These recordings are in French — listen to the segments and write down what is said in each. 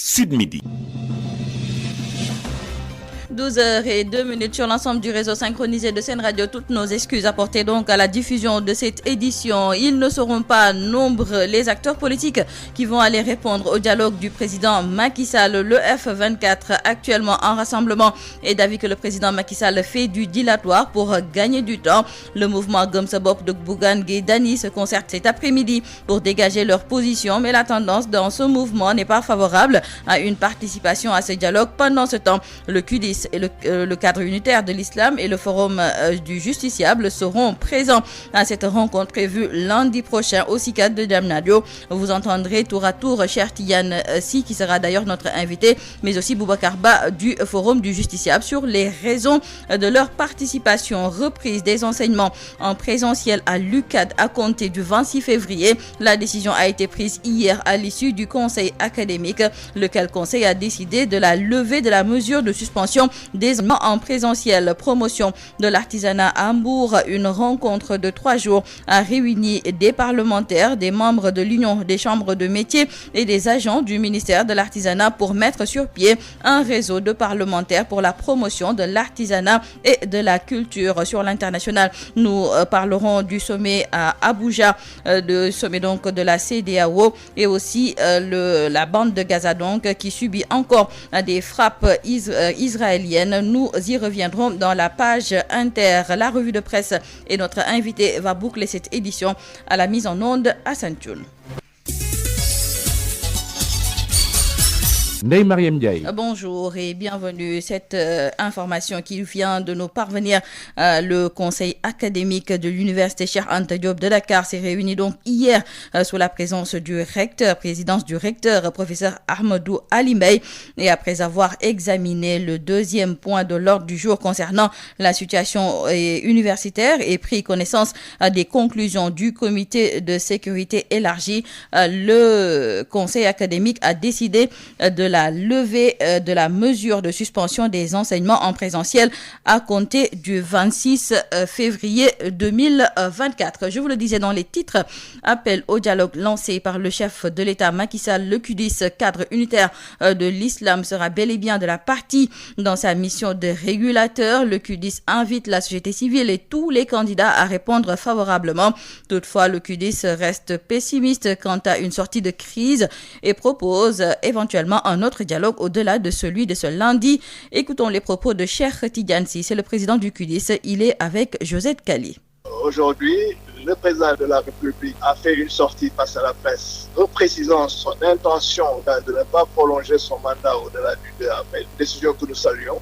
Sud Midi. 12h02 sur l'ensemble du réseau synchronisé de Sen Radio. Toutes nos excuses apportées donc à la diffusion de cette édition. Ils ne seront pas nombreux les acteurs politiques qui vont aller répondre au dialogue du président Macky Sall. Le F24 actuellement en rassemblement est d'avis que le président Macky Sall fait du dilatoire pour gagner du temps. Le mouvement Gëm Sa Bopp de Bougane Gueye Dany se concerte cet après-midi pour dégager leur position, mais la tendance dans ce mouvement n'est pas favorable à une participation à ce dialogue. Pendant ce temps, le QDIS et le cadre unitaire de l'islam et le forum du justiciable seront présents à cette rencontre prévue lundi prochain au CICAD de Diamniadio. Vous entendrez tour à tour Cheikh Tidiane Sy qui sera d'ailleurs notre invité, mais aussi Boubacar Ba du forum du justiciable sur les raisons de leur participation. Reprise des enseignements en présentiel à l'UCAD à compter du 26 février. La décision a été prise hier à l'issue du conseil académique, lequel conseil a décidé de la levée de la mesure de suspension des enseignements en présentiel. Promotion de l'artisanat à Hambourg, une rencontre de 3 jours a réuni des parlementaires, des membres de l'Union des chambres de métiers et des agents du ministère de l'artisanat pour mettre sur pied un réseau de parlementaires pour la promotion de l'artisanat et de la culture. Sur l'international, nous parlerons du sommet à Abuja, le sommet donc de la CEDEAO et aussi la bande de Gaza donc qui subit encore des frappes israéliennes. Nous y reviendrons dans la page inter. La revue de presse et notre invité va boucler cette édition à la mise en onde à Saint-Thioune. Ndeye Mariam Ndiaye. Bonjour et bienvenue. Cette information qui vient de nous parvenir, le conseil académique de l'université Cheikh Anta Diop de Dakar s'est réuni donc hier sous la présence du présidence du recteur, professeur Ahmadou Ali Mbaye, et après avoir examiné le deuxième point de l'ordre du jour concernant la situation universitaire et pris connaissance des conclusions du comité de sécurité élargie, le conseil académique a décidé de la levée de la mesure de suspension des enseignements en présentiel à compter du 26 février 2024. Je vous le disais dans les titres, appel au dialogue lancé par le chef de l'État Macky Sall, le QDIS, cadre unitaire de l'islam, sera bel et bien de la partie dans sa mission de régulateur. Le QDIS invite la société civile et tous les candidats à répondre favorablement. Toutefois, le QDIS reste pessimiste quant à une sortie de crise et propose éventuellement un autre dialogue au-delà de celui de ce lundi. Écoutons les propos de Cheikh Tidiane Sy, c'est le président du QDIS. Il est avec Josette Kali. Aujourd'hui, le président de la République a fait une sortie face à la presse, reprécisant son intention de ne pas prolonger son mandat au-delà du 2 avril, décision que nous saluons.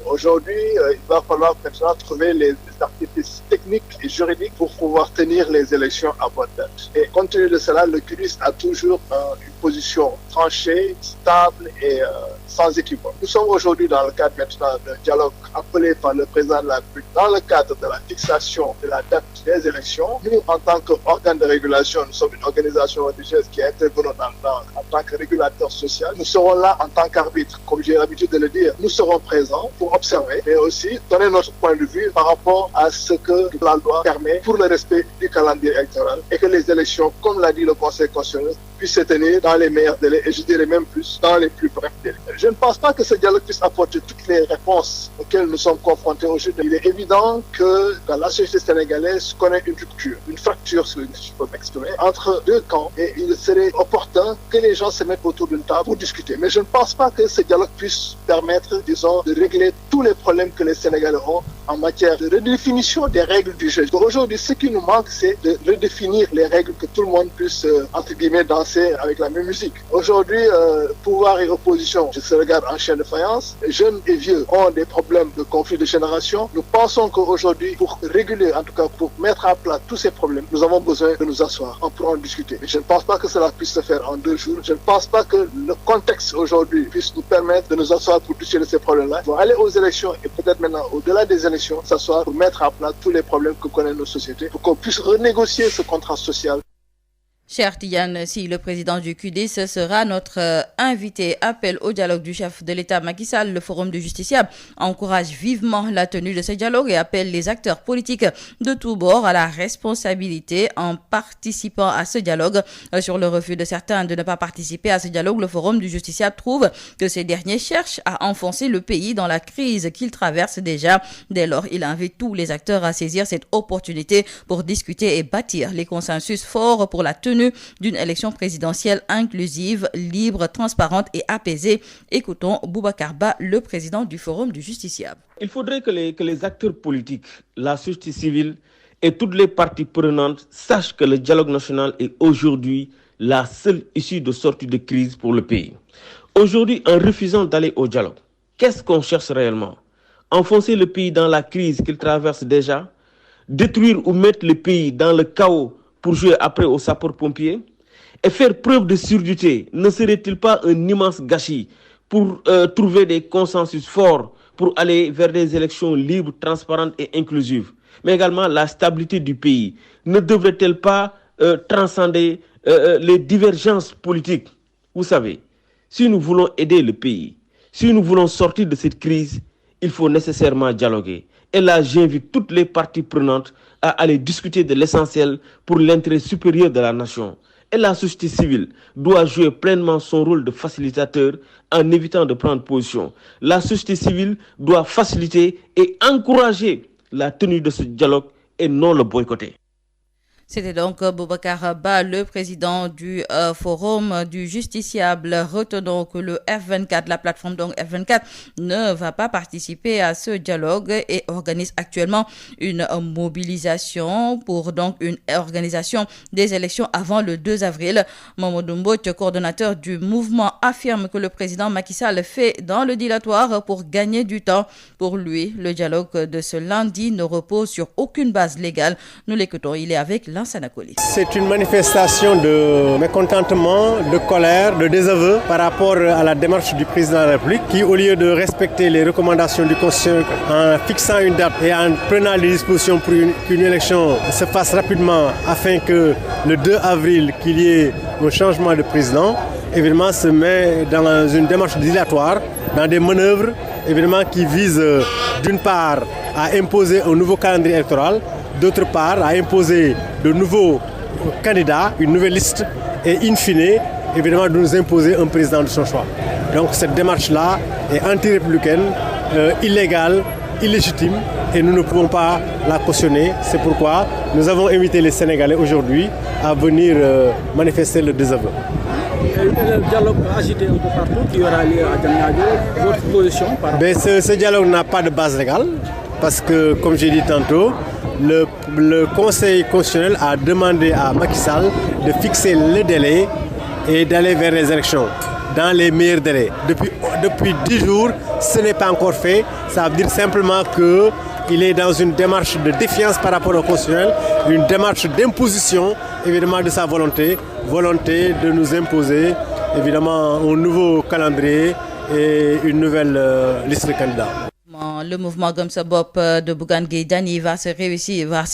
Aujourd'hui, il va falloir maintenant trouver les artifices techniques et juridiques pour pouvoir tenir les élections à bonne date. Et compte tenu de cela, le QDIS a toujours une position tranchée, stable et sans équivoque. Nous sommes aujourd'hui dans le cadre maintenant d'un dialogue appelé par le président de la République dans le cadre de la fixation de la date des élections. Nous, en tant qu'organe de régulation, nous sommes une organisation religieuse qui intervenons en tant que régulateur social. Nous serons là en tant qu'arbitre, comme j'ai l'habitude de le dire. Nous serons présents pour observer, mais aussi donner notre point de vue par rapport à ce que la loi permet pour le respect du calendrier électoral et que les élections, comme l'a dit le Conseil constitutionnel, puissent se tenir dans les meilleurs délais et je dirais même plus dans les plus brefs délais. Je ne pense pas que ce dialogue puisse apporter toutes les réponses auxquelles nous sommes confrontés aujourd'hui. Il est évident que dans la société sénégalaise connaît une rupture, une fracture, si je peux m'exprimer, entre deux camps et il serait opportun que les gens se mettent autour d'une table pour discuter. Mais je ne pense pas que ce dialogue puisse permettre, disons, de régler tous les problèmes que les Sénégalais ont en matière de redéfinition des règles du jeu. Aujourd'hui, ce qui nous manque, c'est de redéfinir les règles, que tout le monde puisse, entre guillemets, danser avec la même musique. Aujourd'hui, pouvoir et opposition, je se regarde en chaîne de faïence. Jeunes et vieux ont des problèmes de conflit de génération. Nous pensons qu'aujourd'hui, pour réguler, en tout cas pour mettre à plat tous ces problèmes, nous avons besoin de nous asseoir. On pourra en discuter. Mais je ne pense pas que cela puisse se faire en 2 jours. Je ne pense pas que le contexte aujourd'hui puisse nous permettre de nous asseoir pour discuter de ces problèmes-là. Il faut aller aux élections et peut-être maintenant, au-delà des élections, s'asseoir pour mettre à plat tous les problèmes que connaissent nos sociétés, pour qu'on puisse renégocier ce contrat social. Cher Tidiane, si le président du QDIS sera notre invité. Appel au dialogue du chef de l'État Macky Sall, le Forum du justiciable encourage vivement la tenue de ce dialogue et appelle les acteurs politiques de tous bords à la responsabilité en participant à ce dialogue. Sur le refus de certains de ne pas participer à ce dialogue, le Forum du justiciable trouve que ces derniers cherchent à enfoncer le pays dans la crise qu'il traverse déjà. Dès lors, il invite tous les acteurs à saisir cette opportunité pour discuter et bâtir les consensus forts pour la tenue d'une élection présidentielle inclusive, libre, transparente et apaisée. Écoutons Boubacar Ba, le président du Forum du justiciable. Il faudrait que les acteurs politiques, la société civile et toutes les parties prenantes sachent que le dialogue national est aujourd'hui la seule issue de sortie de crise pour le pays. Aujourd'hui, en refusant d'aller au dialogue, qu'est-ce qu'on cherche réellement? Enfoncer le pays dans la crise qu'il traverse déjà? Détruire ou mettre le pays dans le chaos pour jouer après aux sapeurs-pompiers? Et faire preuve de surdité, ne serait-il pas un immense gâchis pour trouver des consensus forts pour aller vers des élections libres, transparentes et inclusives? Mais également la stabilité du pays ne devrait-elle pas transcender les divergences politiques? Vous savez, si nous voulons aider le pays, si nous voulons sortir de cette crise, il faut nécessairement dialoguer. Et là, j'invite toutes les parties prenantes à aller discuter de l'essentiel pour l'intérêt supérieur de la nation. Et la société civile doit jouer pleinement son rôle de facilitateur en évitant de prendre position. La société civile doit faciliter et encourager la tenue de ce dialogue et non le boycotter. C'était donc Boubacar Ba, le président du Forum du justiciable. Retenons que le F24, la plateforme donc F24, ne va pas participer à ce dialogue et organise actuellement une mobilisation pour donc une organisation des élections avant le 2 avril. Mamadou Mbodj, coordonnateur du mouvement, affirme que le président Macky Sall fait dans le dilatoire pour gagner du temps. Pour lui, le dialogue de ce lundi ne repose sur aucune base légale. Nous l'écoutons, il est avec C'est une manifestation de mécontentement, de colère, de désaveu par rapport à la démarche du président de la République qui, au lieu de respecter les recommandations du Conseil en fixant une date et en prenant des dispositions pour qu'une élection se fasse rapidement afin que le 2 avril qu'il y ait un changement de président, évidemment se met dans une démarche dilatoire, dans des manœuvres évidemment qui visent d'une part à imposer un nouveau calendrier électoral, d'autre part à imposer de nouveaux candidats, une nouvelle liste et in fine, évidemment, de nous imposer un président de son choix. Donc cette démarche-là est anti-républicaine, illégale, illégitime et nous ne pouvons pas la cautionner. C'est pourquoi nous avons invité les Sénégalais aujourd'hui à venir manifester le désaveu. Le dialogue agité un peu partout qui aura lieu à Diamniadio, votre position par... Ce dialogue n'a pas de base légale parce que, comme j'ai dit tantôt, le Conseil constitutionnel a demandé à Macky Sall de fixer le délai et d'aller vers les élections dans les meilleurs délais. Depuis 10 jours, ce n'est pas encore fait. Ça veut dire simplement qu'il est dans une démarche de défiance par rapport au constitutionnel, une démarche d'imposition, évidemment, de sa volonté de nous imposer, évidemment, un nouveau calendrier et une nouvelle liste de candidats. Le mouvement Gëm Sa Bopp de Bougane Gueye Dany va se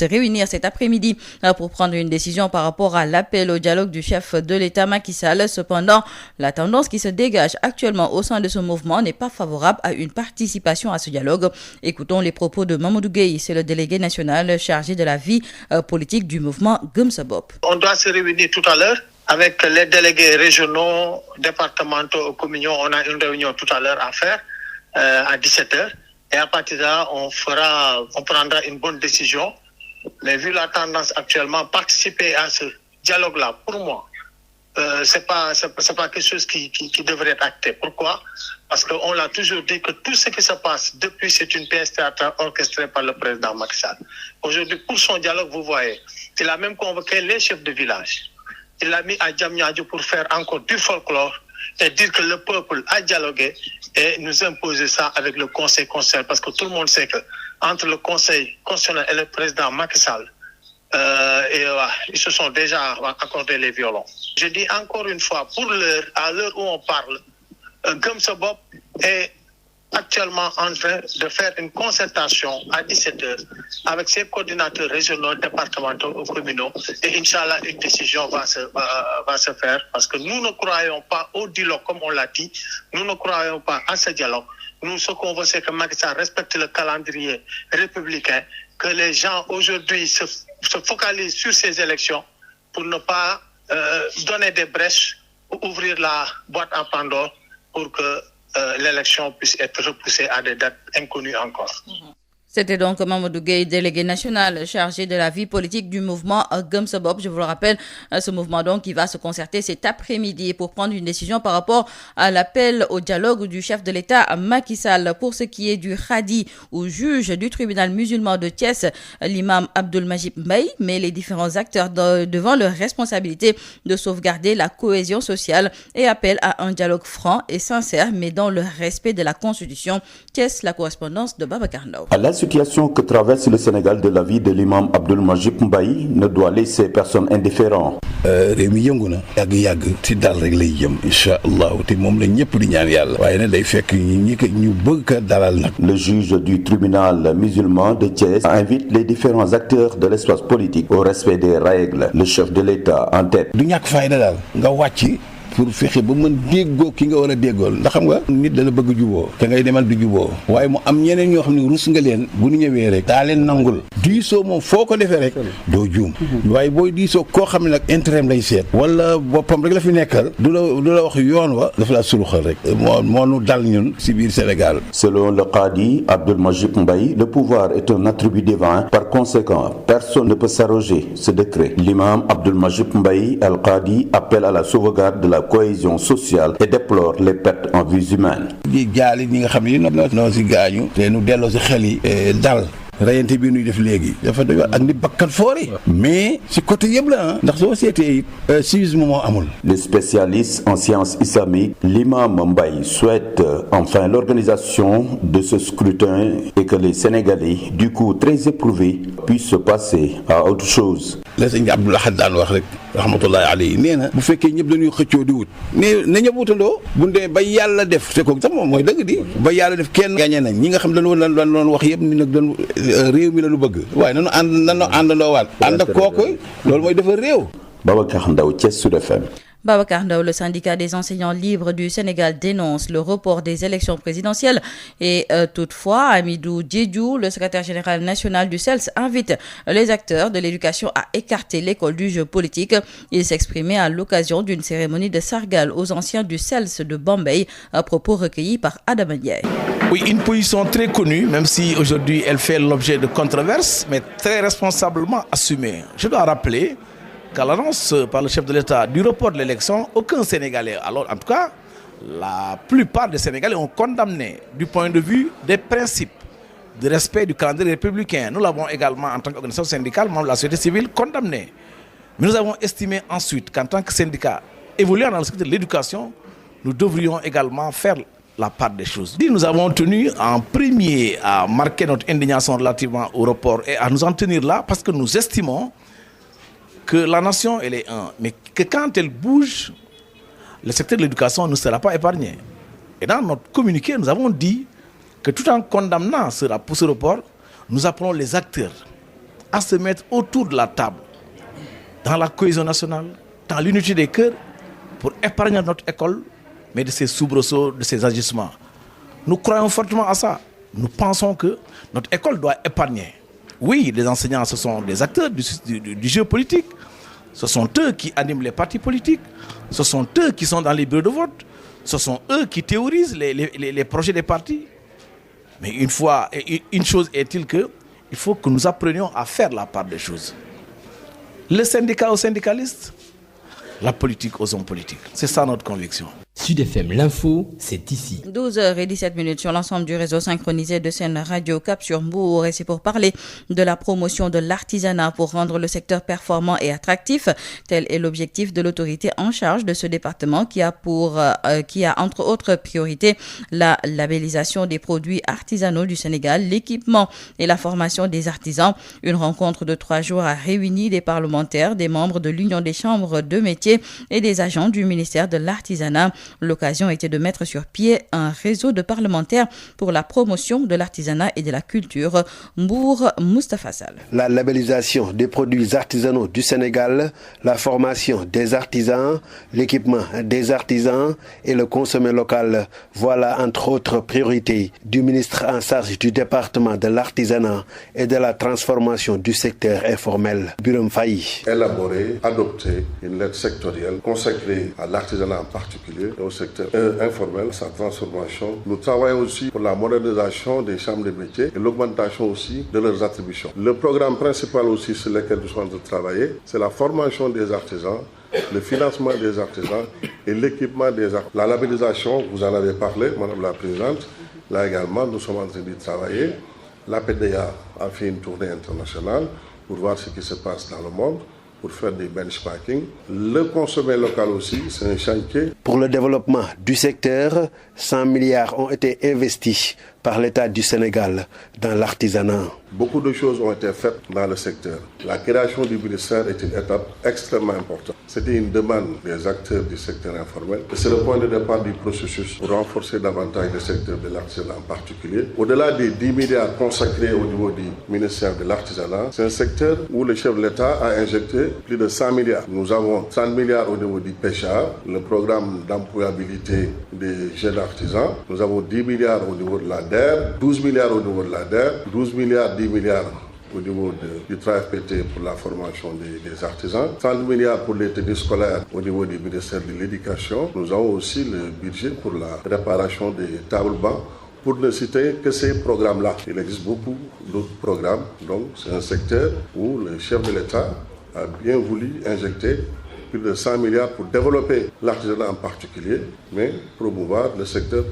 réunir cet après-midi pour prendre une décision par rapport à l'appel au dialogue du chef de l'État Macky Sall. Cependant, la tendance qui se dégage actuellement au sein de ce mouvement n'est pas favorable à une participation à ce dialogue. Écoutons les propos de Mamadou Gueye, c'est le délégué national chargé de la vie politique du mouvement Gëm Sa Bopp. On doit se réunir tout à l'heure avec les délégués régionaux, départementaux, communaux. On a une réunion tout à l'heure à faire à 17h. Et à partir de là, on prendra une bonne décision. Mais vu la tendance actuellement, participer à ce dialogue-là, pour moi, c'est pas quelque chose qui devrait être acté. Pourquoi? Parce qu'on l'a toujours dit que tout ce qui se passe depuis, c'est une pièce théâtrale orchestrée par le président Macky Sall. Aujourd'hui, pour son dialogue, vous voyez, il a même convoqué les chefs de village. Il l'a mis à Diamniadio pour faire encore du folklore et dire que le peuple a dialogué et nous imposer ça avec le Conseil constitutionnel. Parce que tout le monde sait que entre le Conseil constitutionnel et le président Macky Sall, ils se sont déjà accordés les violons. Je dis encore une fois, à l'heure où on parle, Gëm Sa Bopp est actuellement en train de faire une concertation à 17h avec ses coordinateurs régionaux, départementaux ou communaux. Et Inch'Allah, une décision va se faire parce que nous ne croyons pas au dialogue, comme on l'a dit. Nous ne croyons pas à ce dialogue. Nous, ce qu'on veut, c'est que Macky Sall respecte le calendrier républicain, que les gens aujourd'hui se focalisent sur ces élections pour ne pas donner des brèches ou ouvrir la boîte à Pandore pour que l'élection puisse être repoussée à des dates inconnues encore. C'était donc Mamadou Gueye, délégué national chargé de la vie politique du mouvement Gëm Sa Bopp. Je vous le rappelle, ce mouvement donc qui va se concerter cet après-midi pour prendre une décision par rapport à l'appel au dialogue du chef de l'État Macky Sall. Pour ce qui est du Khadi ou juge du tribunal musulman de Thiès, l'imam Abdoul Majib Mbaye met les différents acteurs devant leur responsabilité de sauvegarder la cohésion sociale et appelle à un dialogue franc et sincère, mais dans le respect de la Constitution. Thiès, la correspondance de Babacar Ndaw. La situation que traverse le Sénégal de la vie de l'imam Abdoul Majib Mbaye ne doit laisser personne indifférent. réew mi yëngu na yàgg ci dal rek lay jëm incha allahu te moom la ñëpp di ñaan yàlla waaye nag day fekk ñu bëgg ko dalal nag. Le juge du tribunal musulman de Thiès invite les différents acteurs de l'espace politique au respect des règles. Le chef de l'État en tête. du ñàkk fayda daal nga wàcc pour fexe ba mën déggoo ki nga war a déggool ndax xam nga nit dana bëgg juboo te ngay demal du juboo waaye mu am ñeneen ñoo xam ne rus nga leen bu ñu ñëwee rek daa leen nangul diisoo moom foo ko defee rek doo juum waaye booy diisoo koo xam ne nag intérêt lay seet wala boppam rek la fi nekkal du la wax yoon wa dafa la suruxal rek moo nu dal ñun si biir Sénégal. Selon le Qadi Abdoul Majib Mbaye, le pouvoir est un attribut divin. Par conséquent, personne ne peut s'arroger ce décret. L'imam Abdoul Majib Mbaye al-Qadi appelle à la sauvegarde de la cohésion sociale et déplore les pertes en vies humaines. di jaali ñi nga xam ne noo si gaañu te nu delloo si xel yi dal rayante bi nuy def léegi dafa doy ak ni bakkan foore mais si côté yëpp la ndax soo seetee civisme moo amul. Le spécialiste en sciences islamiques, l'imam Mbaye souhaite enfin l'organisation de ce scrutin et que les Sénégalais, du coup très éprouvés, puissent se passer à autre chose. la sëñ Abdoul Ahad daan wax rek rahmatullahi alayhi nee na bu fekkee ñëpp dañuy xëccoo di wut mais na ñëpp wutandoo bu ndee ba yàlla def te kooku sax moom mooy dëgg di ba yàlla def kenn gagné nañ ñi nga xam dañu doon wax yëpp ni nag doon réew mi la ñu bëgg waaye nanu àndandoo waat ànd ak kooku loolu mooy dafa réew. Babacar Ndaw, Thiès Sud FM. Babacar Ndaw, le syndicat des enseignants libres du Sénégal dénonce le report des élections présidentielles et toutefois, Amidou Diédhiou, le secrétaire général national du CELS, invite les acteurs de l'éducation à écarter l'école du jeu politique. Il s'exprimait à l'occasion d'une cérémonie de sargal aux anciens du CELS de Bambey, à propos recueillis par Adama Ndiaye. Oui, une position très connue, même si aujourd'hui elle fait l'objet de controverses, mais très responsablement assumée. Je dois rappeler qu'à l'annonce par le chef de l'État du report de l'élection, aucun Sénégalais, alors en tout cas, la plupart des Sénégalais ont condamné du point de vue des principes de respect du calendrier républicain. Nous l'avons également, en tant qu'organisation syndicale, membre de la société civile, condamné. Mais nous avons estimé ensuite qu'en tant que syndicat évoluant dans le secteur de l'éducation, nous devrions également faire la part des choses. Nous avons tenu en premier à marquer notre indignation relativement au report et à nous en tenir là parce que nous estimons que la nation, elle est un, mais que quand elle bouge, le secteur de l'éducation ne sera pas épargné. Et dans notre communiqué, nous avons dit que tout en condamnant ce report, nous appelons les acteurs à se mettre autour de la table, dans la cohésion nationale, dans l'unité des cœurs, pour épargner notre école, mais de ses soubresauts, de ses agissements. Nous croyons fortement à ça. Nous pensons que notre école doit épargner. Oui, les enseignants, ce sont des acteurs du jeu politique. Ce sont eux qui animent les partis politiques. Ce sont eux qui sont dans les bureaux de vote. Ce sont eux qui théorisent les projets des partis. Mais une chose est-il qu'il faut que nous apprenions à faire la part des choses. Le syndicat aux syndicalistes, la politique aux hommes politiques. C'est ça notre conviction. Sud FM, l'info, c'est ici. 12h17 sur l'ensemble du réseau synchronisé de Sen Radio Cap sur Mbour. Et c'est pour parler de la promotion de l'artisanat pour rendre le secteur performant et attractif. Tel est l'objectif de l'autorité en charge de ce département qui a entre autres priorités la labellisation des produits artisanaux du Sénégal, l'équipement et la formation des artisans. Une rencontre de 3 jours a réuni des parlementaires, des membres de l'Union des chambres de métiers et des agents du ministère de l'Artisanat. L'occasion était de mettre sur pied un réseau de parlementaires pour la promotion de l'artisanat et de la culture. Mbour, Moustapha Sall. La labellisation des produits artisanaux du Sénégal, la formation des artisans, l'équipement des artisans et le consommé local. Voilà entre autres priorités du ministre en charge du département de l'artisanat et de la transformation du secteur informel. Birame Faye. Élaborer, adopter une lettre sectorielle consacrée à l'artisanat en particulier et au secteur informel, sa transformation. Nous travaillons aussi pour la modernisation des chambres de métiers et l'augmentation aussi de leurs attributions. Le programme principal aussi sur lequel nous sommes en train de travailler, c'est la formation des artisans, le financement des artisans et l'équipement des artisans. La labellisation, vous en avez parlé, Madame la Présidente, là également nous sommes en train de travailler. La PDA a fait une tournée internationale pour voir ce qui se passe dans le monde, pour faire des benchmarking. Le consommé local aussi, c'est un chantier. Pour le développement du secteur, 100 milliards ont été investis par l'État du Sénégal dans l'artisanat. Beaucoup de choses ont été faites dans le secteur. La création du ministère est une étape extrêmement importante. C'était une demande des acteurs du secteur informel. C'est le point de départ du processus pour renforcer davantage le secteur de l'artisanat en particulier. Au-delà des 10 milliards consacrés au niveau du ministère de l'artisanat, c'est un secteur où le chef de l'État a injecté plus de 100 milliards. Nous avons 30 milliards au niveau du PCA, le programme d'employabilité des jeunes artisans. Nous avons 10 milliards au niveau de la DER, 12 milliards au niveau de la DER, 12 milliards, 10 milliards au niveau du TRAFPT pour la formation des artisans, 30 milliards pour les tenues scolaires au niveau du ministère de l'Éducation. Nous avons aussi le budget pour la réparation des tables-bancs, pour ne citer que ces programmes-là. Il existe beaucoup d'autres programmes, donc c'est un secteur où le chef de l'État a bien voulu injecter plus de 100 milliards pour développer l'artisanat en particulier, mais promouvoir le secteur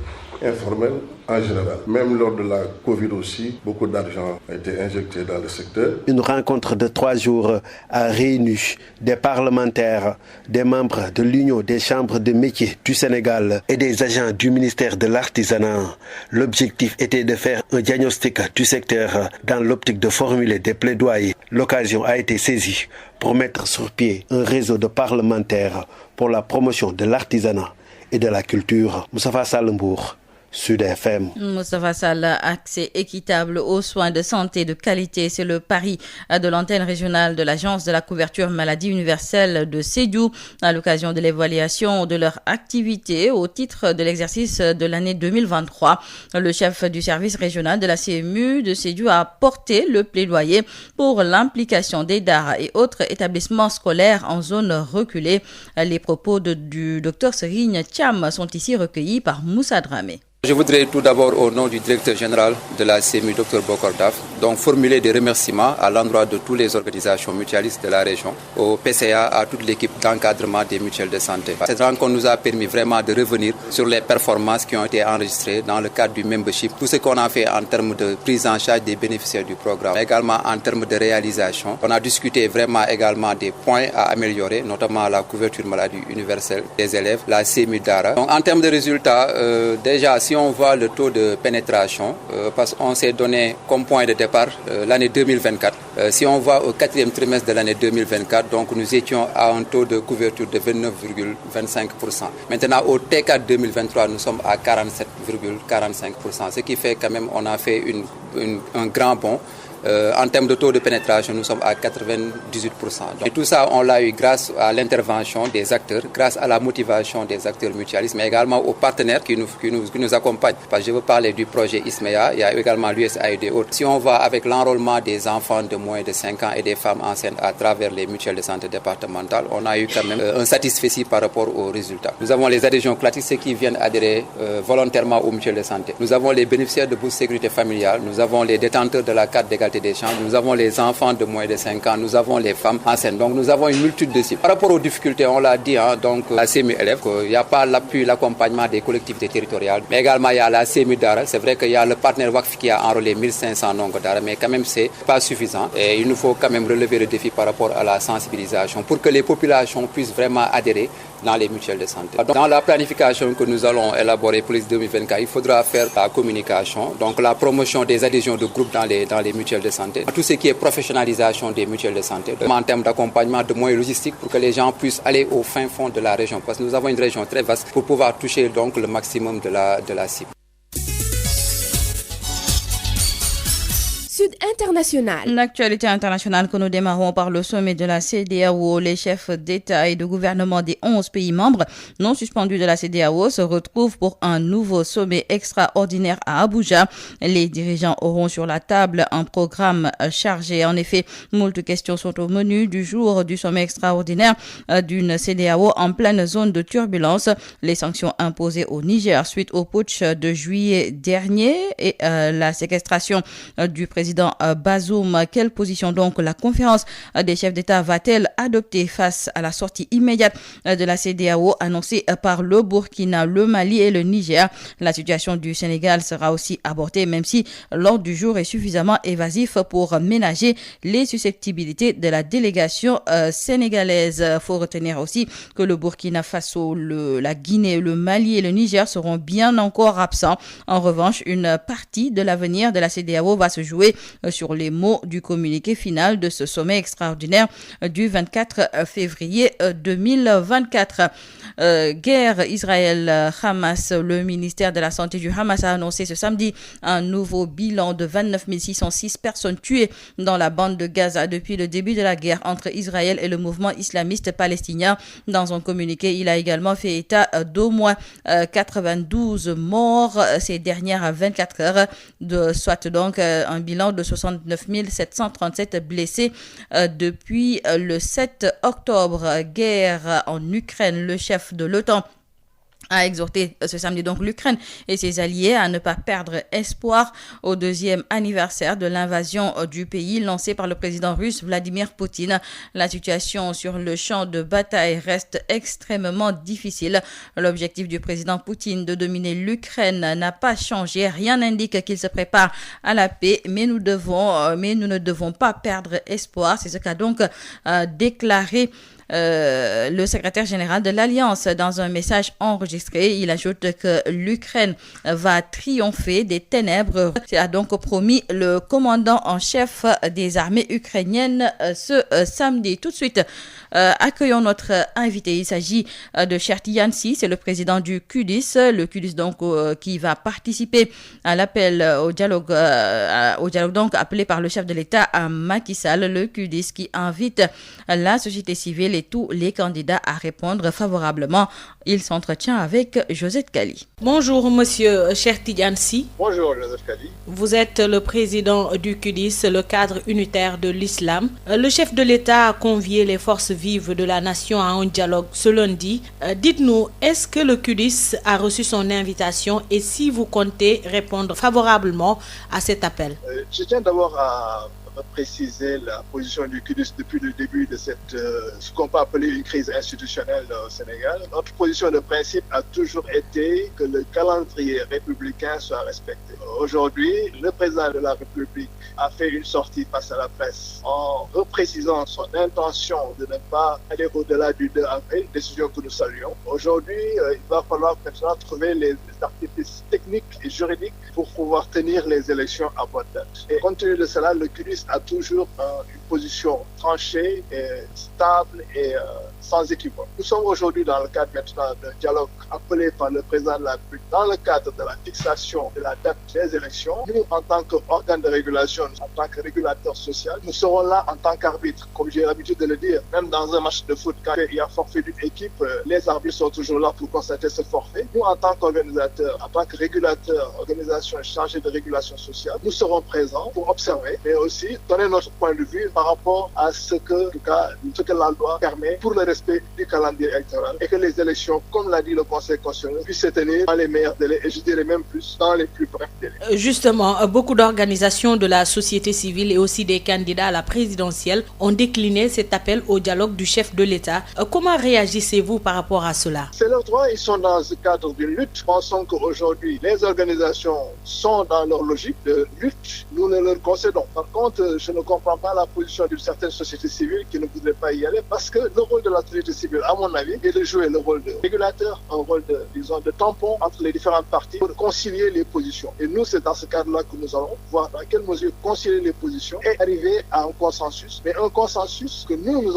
informel en général. Même lors de la Covid aussi, beaucoup d'argent a été injecté dans le secteur. Une rencontre de 3 jours a réuni des parlementaires, des membres de l'Union des chambres de métiers du Sénégal et des agents du ministère de l'Artisanat. L'objectif était de faire un diagnostic du secteur dans l'optique de formuler des plaidoyers. L'occasion a été saisie pour mettre sur pied un réseau de parlementaires pour la promotion de l'artisanat et de la culture. Moustapha Sall, Mbour, Sud FM. Moustapha Sall, accès équitable aux soins de santé de qualité, c'est le pari de l'antenne régionale de l'Agence de la couverture maladie universelle de Sédhiou à l'occasion de l'évaluation de leur activité au titre de l'exercice de l'année 2023. Le chef du service régional de la CMU de Sédhiou a porté le plaidoyer pour l'implication des DARA et autres établissements scolaires en zone reculée. Les propos du docteur Serigne Thiam sont ici recueillis par Moussa Dramé. Je voudrais tout d'abord, au nom du directeur général de la CMU, Dr Bokar Daf, donc formuler des remerciements à l'endroit de toutes les organisations mutualistes de la région, au PCA, à toute l'équipe d'encadrement des mutuelles de santé. Cette rencontre nous a permis vraiment de revenir sur les performances qui ont été enregistrées dans le cadre du membership, tout ce qu'on a fait en termes de prise en charge des bénéficiaires du programme, également en termes de réalisation. On a discuté vraiment également des points à améliorer, notamment la couverture maladie universelle des élèves, la CMU DARA. Donc en termes de résultats, déjà, si on voit le taux de pénétration, parce qu'on s'est donné comme point de départ l'année 2024, si on voit au 4e trimestre de l'année 2024, donc nous étions à un taux de couverture de 29,25%. Maintenant, au T4 2023, nous sommes à 47,45%, ce qui fait quand même on a fait un grand bond. En termes de taux de pénétration, nous sommes à 98%. Donc, et tout ça, on l'a eu grâce à l'intervention des acteurs, grâce à la motivation des acteurs mutualistes, mais également aux partenaires qui nous accompagnent. Parce que je veux parler du projet ISMEA, il y a également l'USAID et autres. Si on va avec l'enrôlement des enfants de moins de 5 ans et des femmes enceintes à travers les mutuelles de santé départementales, on a eu quand même un satisfait par rapport aux résultats. Nous avons les adhésions classiques, ceux qui viennent adhérer volontairement aux mutuelles de santé. Nous avons les bénéficiaires de bourse sécurité familiale, nous avons les détenteurs de la carte d'égalité des chances, nous avons les enfants de moins de 5 ans, nous avons les femmes enceintes. Donc nous avons une multitude de cibles. Par rapport aux difficultés, on l'a dit, donc la CMU élève, il n'y a pas l'appui, l'accompagnement des collectivités territoriales, mais également il y a la CMU DARA. C'est vrai qu'il y a le partenaire WACF qui a enrôlé 1500 nombres DARA, mais quand même c'est pas suffisant. Et il nous faut quand même relever le défi par rapport à la sensibilisation pour que les populations puissent vraiment adhérer dans les mutuelles de santé. Dans la planification que nous allons élaborer pour les 2024, il faudra faire la communication, donc la promotion des adhésions de groupes dans les mutuelles de santé, tout ce qui est professionnalisation des mutuelles de santé, en termes d'accompagnement, de moyens logistiques pour que les gens puissent aller au fin fond de la région, parce que nous avons une région très vaste pour pouvoir toucher donc le maximum de la cible. Sud International. L'actualité internationale que nous démarrons par le sommet de la CEDEAO. Les chefs d'État et de gouvernement des 11 pays membres non suspendus de la CEDEAO se retrouvent pour un nouveau sommet extraordinaire à Abuja. Les dirigeants auront sur la table un programme chargé. En effet, moult questions sont au menu du jour du sommet extraordinaire d'une CEDEAO en pleine zone de turbulence. Les sanctions imposées au Niger suite au putsch de juillet dernier et la séquestration du président Bazoum. Quelle position donc la conférence des chefs d'État va-t-elle adopter face à la sortie immédiate de la CEDEAO annoncée par le Burkina, le Mali et le Niger? La situation du Sénégal sera aussi abordée, même si l'ordre du jour est suffisamment évasif pour ménager les susceptibilités de la délégation sénégalaise. Faut retenir aussi que le Burkina Faso, la Guinée, le Mali et le Niger seront bien encore absents. En revanche, une partie de l'avenir de la CEDEAO va se jouer sur les mots du communiqué final de ce sommet extraordinaire du 24 février 2024. Guerre Israël-Hamas. Le ministère de la Santé du Hamas a annoncé ce samedi un nouveau bilan de 29 606 personnes tuées dans la bande de Gaza depuis le début de la guerre entre Israël et le mouvement islamiste palestinien. Dans un communiqué, il a également fait état d'au moins 92 morts ces dernières 24 heures, soit donc un bilan de 69 737 blessés depuis le 7 octobre. Guerre en Ukraine. Le chef de l'OTAN a exhorté ce samedi donc l'Ukraine et ses alliés à ne pas perdre espoir au deuxième anniversaire de l'invasion du pays lancée par le président russe Vladimir Poutine. La situation sur le champ de bataille reste extrêmement difficile. L'objectif du président Poutine de dominer l'Ukraine n'a pas changé. Rien n'indique qu'il se prépare à la paix, mais nous ne devons pas perdre espoir. C'est ce qu'a donc déclaré le secrétaire général de l'Alliance dans un message enregistré. Il ajoute que l'Ukraine va triompher des ténèbres. A donc promis le commandant en chef des armées ukrainiennes ce samedi. Tout de suite, accueillons notre invité. Il s'agit de Cherti Yansi, c'est le président du QDIS. Le QDIS donc qui va participer à l'appel au dialogue donc appelé par le chef de l'État à Macky Sall. Le QDIS qui invite la société civile et tous les candidats à répondre favorablement. Il s'entretient avec Josette Kali. Bonjour monsieur Cherti Yansi. Bonjour Josette Kali. Vous êtes le président du QDIS, le cadre unitaire de l'islam. Le chef de l'État a convié les forces vives de la nation à un dialogue ce lundi. Dites-nous, est-ce que le QDIS a reçu son invitation et si vous comptez répondre favorablement à cet appel? Je tiens d'abord à préciser la position du QDIS depuis le début de ce qu'on peut appeler une crise institutionnelle au Sénégal. Notre position de principe a toujours été que le calendrier républicain soit respecté. Aujourd'hui, le président de la République a fait une sortie face à la presse en reprécisant son intention de ne pas aller au-delà du 2 avril, décision que nous saluons. Aujourd'hui, il va falloir maintenant trouver les artifices techniques et juridiques pour pouvoir tenir les élections à bonne date. Et compte tenu de cela, le QDIS a toujours une position tranchée, et stable et sans équivoque. Nous sommes aujourd'hui dans le cadre maintenant d'un dialogue appelé par le président de la République dans le cadre de la fixation de la date des élections. Nous, en tant qu'organe de régulation, en tant que régulateur social, nous serons là en tant qu'arbitre. Comme j'ai l'habitude de le dire, même dans un match de foot, quand il y a forfait d'une équipe, les arbitres sont toujours là pour constater ce forfait. Nous, en tant qu'organisateur, en tant que régulateur, organisation chargée de régulation sociale, nous serons présents pour observer, mais aussi donner notre point de vue par rapport à ce que la loi permet pour le respect du calendrier électoral et que les élections, comme l'a dit le Conseil constitutionnel, puissent se tenir dans les meilleurs délais et je dirais même plus dans les plus brefs délais. Justement, beaucoup d'organisations de la société civile et aussi des candidats à la présidentielle ont décliné cet appel au dialogue du chef de l'État. Comment réagissez-vous par rapport à cela? C'est leur droit, ils sont dans le cadre d'une lutte. Pensons qu'aujourd'hui, les organisations sont dans leur logique de lutte. Nous ne leur concédons. Par contre, je ne comprends pas la position d'une certaine société civile qui ne voudrait pas y aller, parce que le rôle de la société civile, à mon avis, est de jouer le rôle de régulateur, un rôle de tampon entre les différentes parties pour concilier les positions. Et nous, c'est dans ce cadre-là que nous allons voir dans quelle mesure concilier les positions et arriver à un consensus. Mais un consensus que nous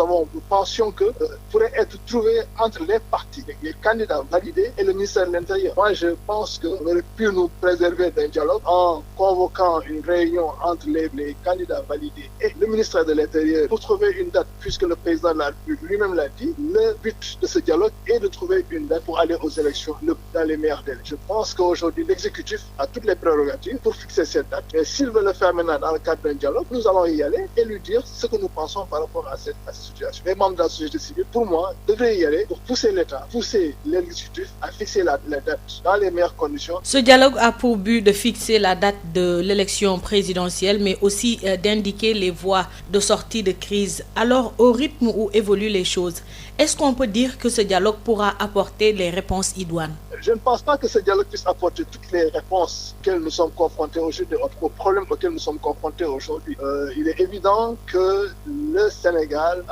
pensions que pourrait être trouvé entre les partis, les candidats validés et le ministère de l'Intérieur. Moi, je pense qu'on aurait pu nous préserver d'un dialogue en convoquant une réunion entre les candidats validés et le ministère de l'Intérieur pour trouver une date, puisque le président de la République lui-même l'a dit. Le but de ce dialogue est de trouver une date pour aller aux élections dans les meilleurs délais. Je pense qu'aujourd'hui, l'exécutif a toutes les prérogatives pour fixer cette date. Et s'il veut le faire maintenant dans le cadre d'un dialogue, nous allons y aller et lui dire ce que nous pensons par rapport à cette situation. Les membres de la société civile, pour moi, devraient y aller pour pousser l'État, pousser l'exécutif à fixer la date dans les meilleures conditions. Ce dialogue a pour but de fixer la date de l'élection présidentielle, mais aussi d'indiquer les voies de sortie de crise. Alors, au rythme où évoluent les choses, est-ce qu'on peut dire que ce dialogue pourra apporter les réponses idoines? Je ne pense pas que ce dialogue puisse apporter toutes les réponses auxquelles nous sommes confrontés aujourd'hui, aux problèmes auxquels nous sommes confrontés aujourd'hui. Il est évident que le Sénégal,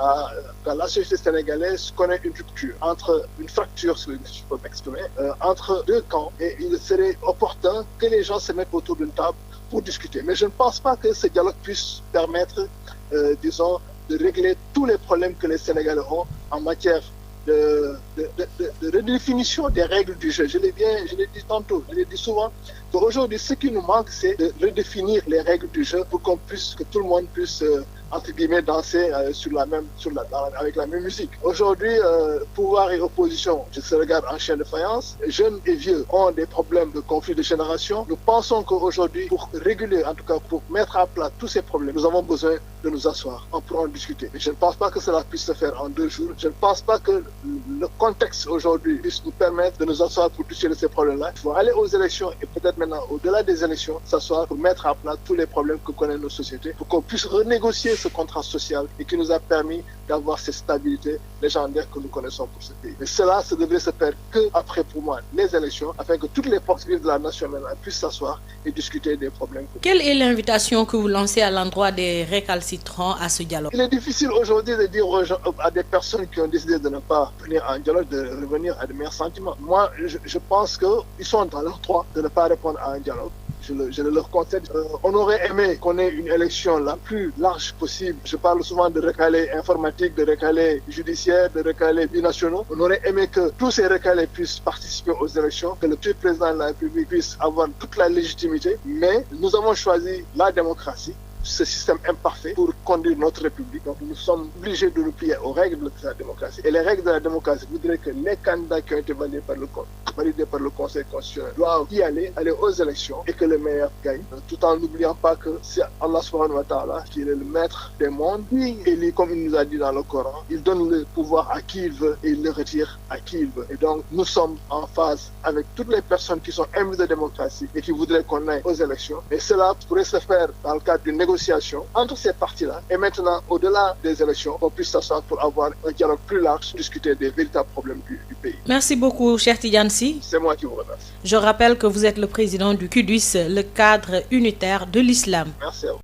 la société sénégalaise connaît une rupture, une fracture, si je peux m'exprimer, entre deux camps. Et il serait opportun que les gens se mettent autour d'une table pour discuter. Mais je ne pense pas que ce dialogue puisse permettre, de régler tous les problèmes que les Sénégalais ont en matière de redéfinition des règles du jeu. Je l'ai dit tantôt, je l'ai dit souvent, qu'aujourd'hui, ce qui nous manque, c'est de redéfinir les règles du jeu pour que tout le monde puisse, entre guillemets, danser avec la même musique. Aujourd'hui, pouvoir et opposition, je se regarde en chien de faïence. Jeunes et vieux ont des problèmes de conflit de génération. Nous pensons qu'aujourd'hui, pour réguler, en tout cas pour mettre à plat tous ces problèmes, nous avons besoin de nous asseoir. On pourra en discuter. Mais je ne pense pas que cela puisse se faire en 2 jours. Je ne pense pas que le contexte aujourd'hui puisse nous permettre de nous asseoir pour discuter de ces problèmes-là. Il faut aller aux élections et peut-être maintenant, au-delà des élections, s'asseoir pour mettre à plat tous les problèmes que connaissent nos sociétés, pour qu'on puisse renégocier ce contrat social et qui nous a permis d'avoir cette stabilité légendaire que nous connaissons pour ce pays. Mais cela, ça devrait se faire qu'après, pour moi, les élections, afin que toutes les forces vives de la nation maintenant puissent s'asseoir et discuter des problèmes. Quelle est l'invitation que vous lancez à l'endroit des récalcitrants à ce dialogue? Il est difficile aujourd'hui de dire à des personnes qui ont décidé de ne pas venir à un dialogue de revenir à de meilleurs sentiments. Moi, je pense qu'ils sont dans leur droit de ne pas répondre à un dialogue. Je le leur concède. On aurait aimé qu'on ait une élection la plus large possible. Je parle souvent de recalés informatiques, de recalés judiciaires, de recalés binationaux. On aurait aimé que tous ces recalés puissent participer aux élections, que le président de la République puisse avoir toute la légitimité. Mais nous avons choisi la démocratie, ce système imparfait, pour conduire notre République. Donc nous sommes obligés de nous plier aux règles de la démocratie. Et les règles de la démocratie voudraient que les candidats qui ont été validés par le Conseil constitutionnel doivent y aller aux élections et que le meilleur gagne. Tout en n'oubliant pas que c'est Allah subhanahu wa ta'ala qui est le maître des mondes. Et comme il nous a dit dans le Coran, il donne le pouvoir à qui il veut et il le retire à qui il veut. Et donc nous sommes en phase avec toutes les personnes qui sont imbues de démocratie et qui voudraient qu'on aille aux élections. Et cela pourrait se faire dans le cadre d'une négociation entre ces partis-là. Et maintenant, au-delà des élections, on puisse s'asseoir pour avoir un dialogue plus large, discuter des véritables problèmes du pays. Merci beaucoup, cher Tidiane Sy. C'est moi qui vous remercie. Je rappelle que vous êtes le président du QDUIS, le cadre unitaire de l'islam. Merci à vous.